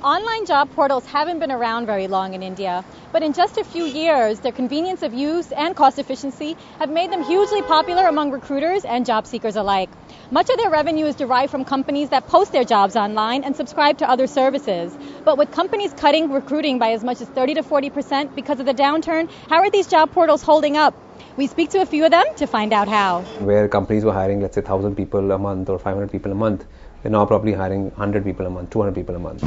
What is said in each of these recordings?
Online job portals haven't been around very long in India, but in just a few years, their convenience of use and cost efficiency have made them hugely popular among recruiters and job seekers alike. Much of their revenue is derived from companies that post their jobs online and subscribe to other services. But with companies cutting recruiting by as much as 30 to 40% because of the downturn, how are these job portals holding up? We speak to a few of them to find out how. Where companies were hiring, let's say, 1,000 people a month or 500 people a month, they're now probably hiring 100 people a month, 200 people a month.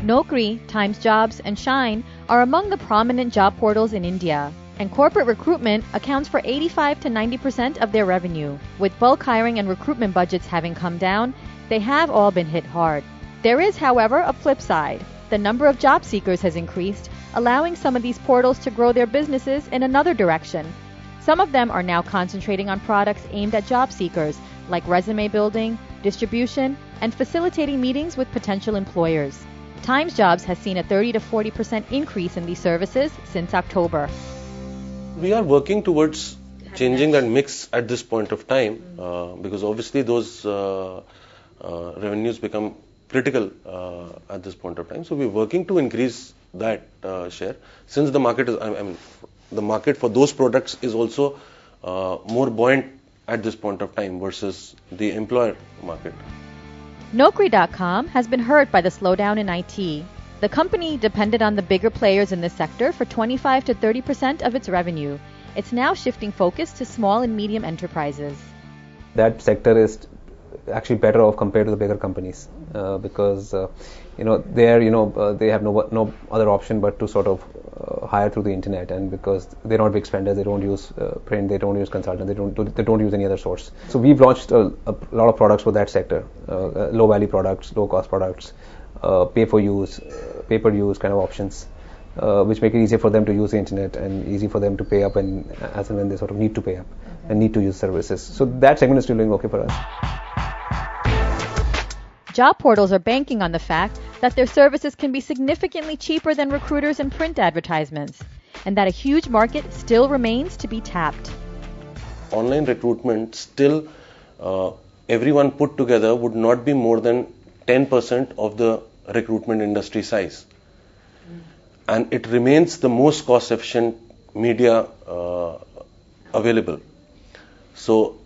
Naukri, Times Jobs, and Shine are among the prominent job portals in India, and corporate recruitment accounts for 85 to 90% of their revenue. With bulk hiring and recruitment budgets having come down, they have all been hit hard. There is, however, a flip side. The number of job seekers has increased, allowing some of these portals to grow their businesses in another direction. Some of them are now concentrating on products aimed at job seekers, like resume building, distribution, and facilitating meetings with potential employers. Times Jobs has seen a 30 to 40% increase in these services since October. We are working towards changing that mix at this point of time because obviously those revenues become critical at this point of time. So we're working to increase that share since the market is, the market for those products is also more buoyant at this point of time versus the employer market. Naukri.com has been hurt by the slowdown in IT. The company depended on the bigger players in this sector for 25 to 30% of its revenue. It's now shifting focus to small and medium enterprises. That sector is actually better off compared to the bigger companies because they have no other option but to sort of hire through the internet, and because they're not big spenders, they don't use print, they don't use consultants, they don't use any other source. So we've launched a lot of products for that sector, low value products, low cost products, pay per use kind of options, which make it easier for them to use the internet and easy for them to pay up and as and when they sort of need to pay up and need to use services. So that segment is still doing okay for us. Job portals are banking on the fact that their services can be significantly cheaper than recruiters and print advertisements, and that a huge market still remains to be tapped. Online recruitment still, everyone put together would not be more than 10% of the recruitment industry size. And it remains the most cost efficient media available. So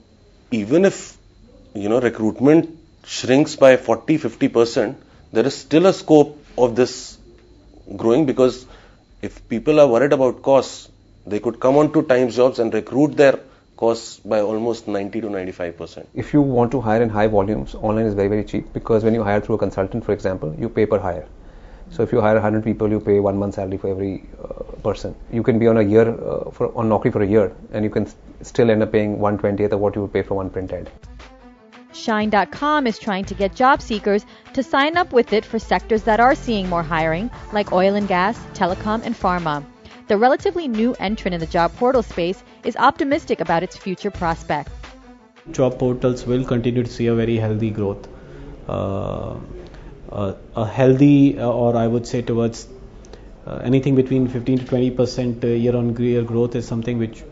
even if, recruitment shrinks by 40-50%, there is still a scope of this growing, because if people are worried about costs, they could come on to Times Jobs and recruit their costs by almost 90 to 95%. If you want to hire in high volumes, online is very, very cheap, because when you hire through a consultant, for example, you pay per hire. So if you hire 100 people, you pay 1 month's salary for every person. You can be on on Naukri for a year, and you can still end up paying 1/20th of what you would pay for one print ad. Shine.com is trying to get job seekers to sign up with it for sectors that are seeing more hiring, like oil and gas, telecom, and pharma. The relatively new entrant in the job portal space is optimistic about its future prospects. Job portals will continue to see a very healthy growth. A healthy, or I would say towards anything between 15 to 20% year-on-year growth is something which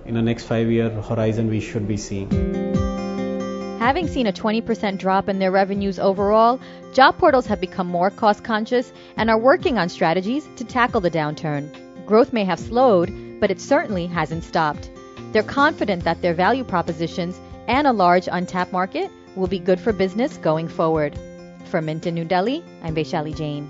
in the next 5-year horizon we should be seeing. Having seen a 20% drop in their revenues overall, job portals have become more cost-conscious and are working on strategies to tackle the downturn. Growth may have slowed, but it certainly hasn't stopped. They're confident that their value propositions and a large untapped market will be good for business going forward. For Mint in New Delhi, I'm Vaishali Jain.